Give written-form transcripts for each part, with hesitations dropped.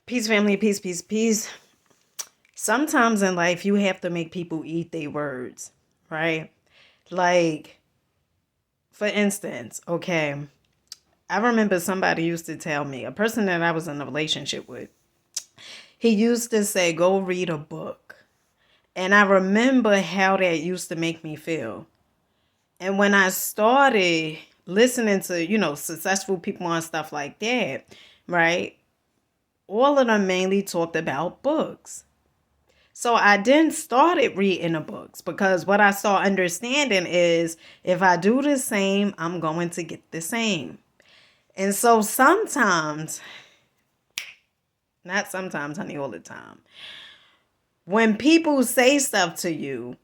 Peace, family, peace, peace, peace. Sometimes in life, you have to make people eat their words, right? Like, for instance, okay, I remember somebody used to tell me, a person that I was in a relationship with, he used to say, go read a book. And I remember how that used to make me feel. And when I started listening to, successful people and stuff like that, right? All of them mainly talked about books. So I then started reading the books because what I saw understanding is if I do the same, I'm going to get the same. And so sometimes, not sometimes, honey, all the time, when people say stuff to you,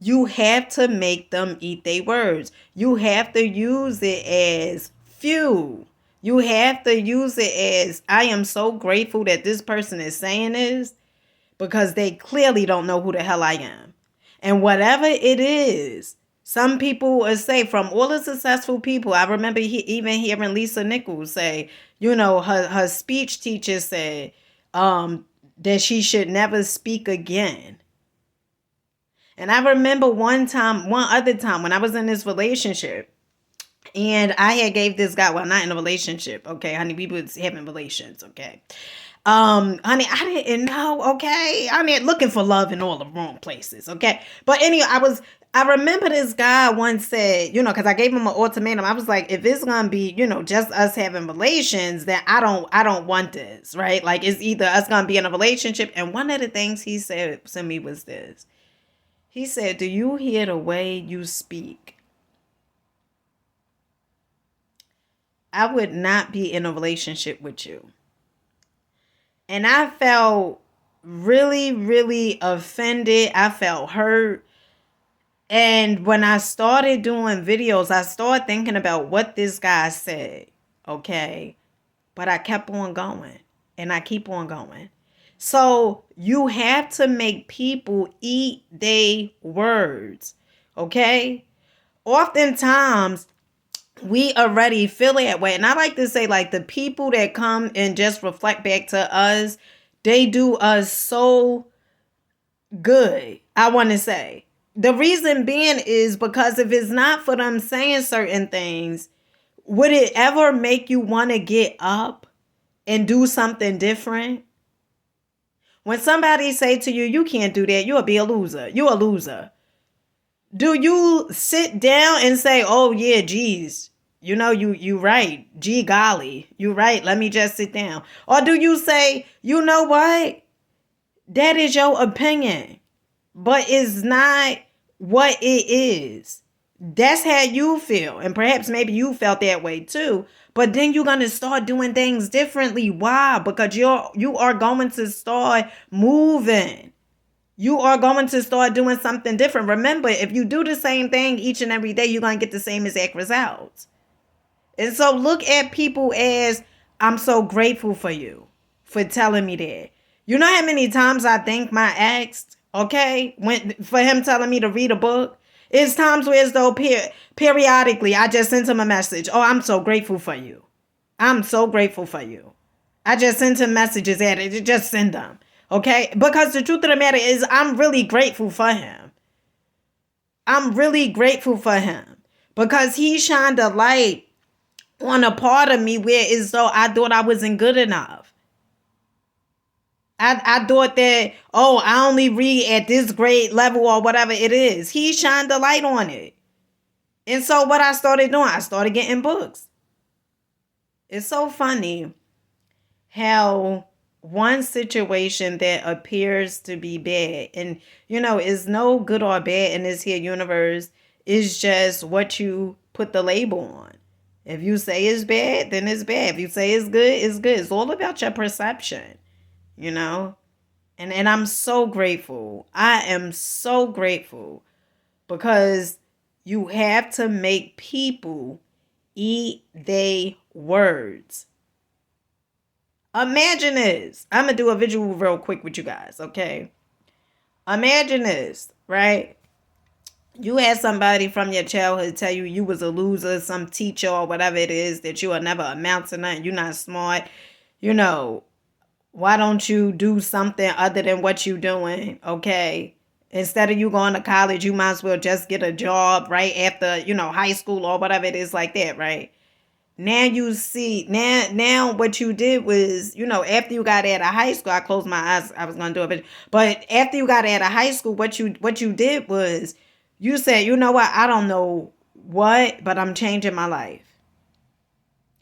you have to make them eat their words. You have to use it as fuel. You have to use it as, I am so grateful that this person is saying this because they clearly don't know who the hell I am. And whatever it is, some people will say from all the successful people, I remember even hearing Lisa Nichols say, her speech teacher said that she should never speak again. And I remember one other time when I was in this relationship, and I had gave this guy, well, not in a relationship, okay, honey, we was having relations, okay. Honey, I didn't know, okay. I mean, looking for love in all the wrong places, okay. But anyway, I remember this guy once said, because I gave him an ultimatum. I was like, if it's gonna be, just us having relations, then I don't want this, right? Like it's either us gonna be in a relationship. And one of the things he said to me was this. He said, do you hear the way you speak? I would not be in a relationship with you. And I felt really, really offended. I felt hurt. And when I started doing videos, I started thinking about what this guy said. Okay. But I kept on going. And I keep on going. So you have to make people eat their words. Okay. Oftentimes, we already feel that way. And I like to say, like, the people that come and just reflect back to us, they do us so good, I want to say. The reason being is because if it's not for them saying certain things, would it ever make you want to get up and do something different? When somebody say to you, you can't do that, you'll be a loser. You're a loser. Do you sit down and say, oh yeah, geez, you right. Gee golly, you right. Let me just sit down. Or do you say, you know what? That is your opinion, but it's not what it is. That's how you feel. And perhaps maybe you felt that way too. But then you're going to start doing things differently. Why? Because you are going to start moving. You are going to start doing something different. Remember, if you do the same thing each and every day, you're going to get the same exact results. And so look at people as, I'm so grateful for you for telling me that. You know how many times I thank my ex, okay, for him telling me to read a book? It's times where as though periodically I just sent him a message. Oh, I'm so grateful for you. I'm so grateful for you. I just sent him messages at it. Just send them. Okay? Because the truth of the matter is I'm really grateful for him. I'm really grateful for him. Because he shined a light on a part of me where it's though I thought I wasn't good enough. I thought that, oh, I only read at this grade level or whatever it is. He shined the light on it. And so what I started doing, I started getting books. It's so funny how one situation that appears to be bad and, is no good or bad in this here universe is just what you put the label on. If you say it's bad, then it's bad. If you say it's good, it's good. It's all about your perception, And I'm so grateful. I am so grateful because you have to make people eat their words. Imagine this. I'm going to do a visual real quick with you guys, okay? Imagine this, right? You had somebody from your childhood tell you was a loser, some teacher or whatever it is, that you will never amount to nothing, you're not smart, Why don't you do something other than what you doing? Okay. Instead of you going to college, you might as well just get a job right after, high school or whatever it is like that, right? Now you see, now what you did was, after you got out of high school, I closed my eyes, I was gonna do it, but after you got out of high school, what you did was you said, you know what, I don't know what, but I'm changing my life.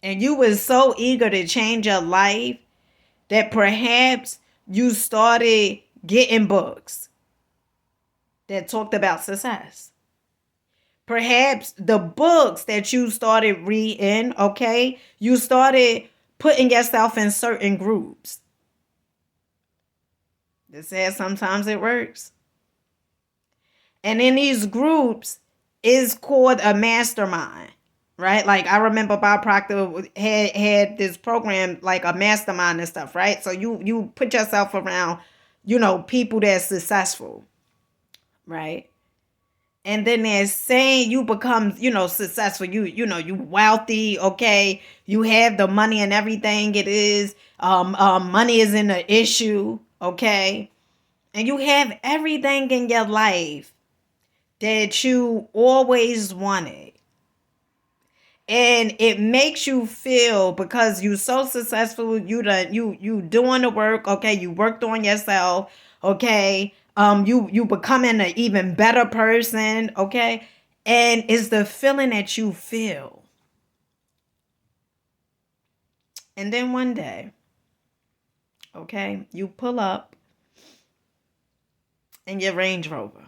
And you was so eager to change your life that perhaps you started getting books that talked about success. Perhaps the books that you started reading, okay, you started putting yourself in certain groups. It says sometimes it works. And in these groups is called a mastermind, right? Like I remember Bob Proctor had this program like a mastermind and stuff, right? So you put yourself around, people that's successful, right? And then they're saying you become, successful. You wealthy, okay? You have the money and everything. It is money isn't an issue, okay? And you have everything in your life that you always wanted. And it makes you feel because you so successful, you doing the work, okay? You worked on yourself, okay? You becoming an even better person, okay? And it's the feeling that you feel. And then one day, okay, you pull up in your Range Rover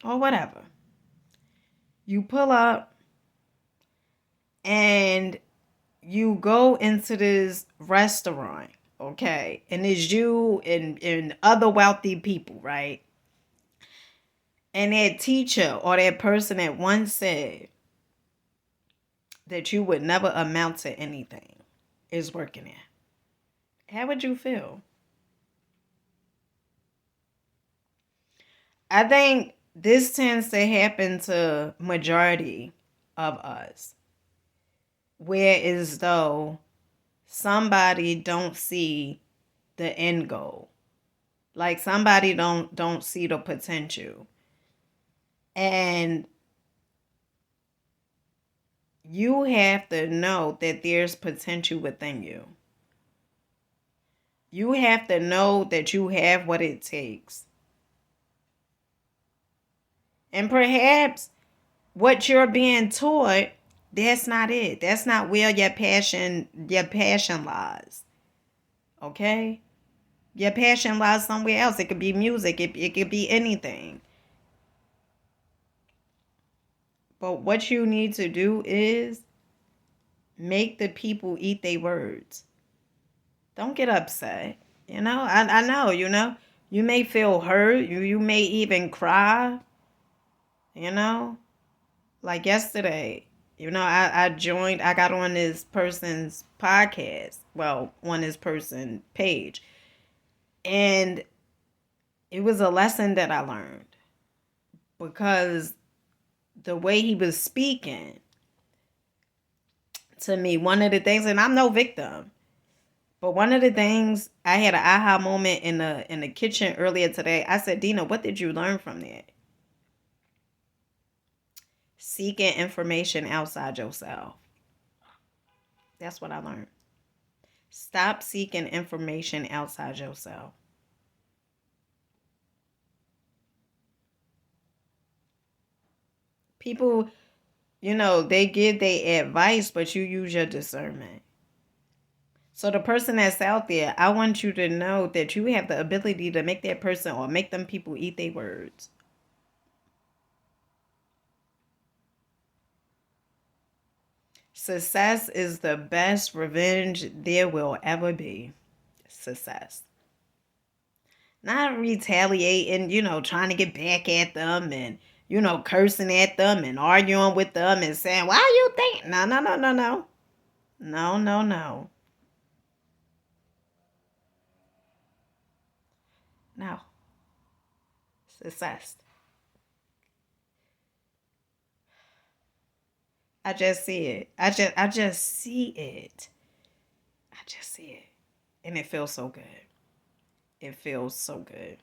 or whatever. You pull up and you go into this restaurant, okay? And it's you and other wealthy people, right? And that teacher or that person that once said that you would never amount to anything is working there. How would you feel? I think this tends to happen to majority of us, where as though somebody don't see the end goal, like somebody don't see the potential, and you have to know that there's potential within you. You have to know that you have what it takes. And perhaps what you're being taught, that's not it. That's not where your passion lies. Okay? Your passion lies somewhere else. It could be music. It could be anything. But what you need to do is make the people eat their words. Don't get upset. I know, you may feel hurt. You may even cry, you know. Like yesterday, I got on this person's podcast, well, on this person's page. And it was a lesson that I learned because the way he was speaking to me, one of the things, and I'm no victim, but one of the things I had an aha moment in the kitchen earlier today. I said, Dina, what did you learn from that? Seeking information outside yourself. That's what I learned. Stop seeking information outside yourself. People, they give their advice, but you use your discernment. So the person that's out there, I want you to know that you have the ability to make that person or make them people eat their words. Success is the best revenge there will ever be. Success. Not retaliating, trying to get back at them and, cursing at them and arguing with them and saying, why you think? No, no, no, no, no. No, no, no. No. Success. I just see it. I just see it. I just see it. And it feels so good. It feels so good.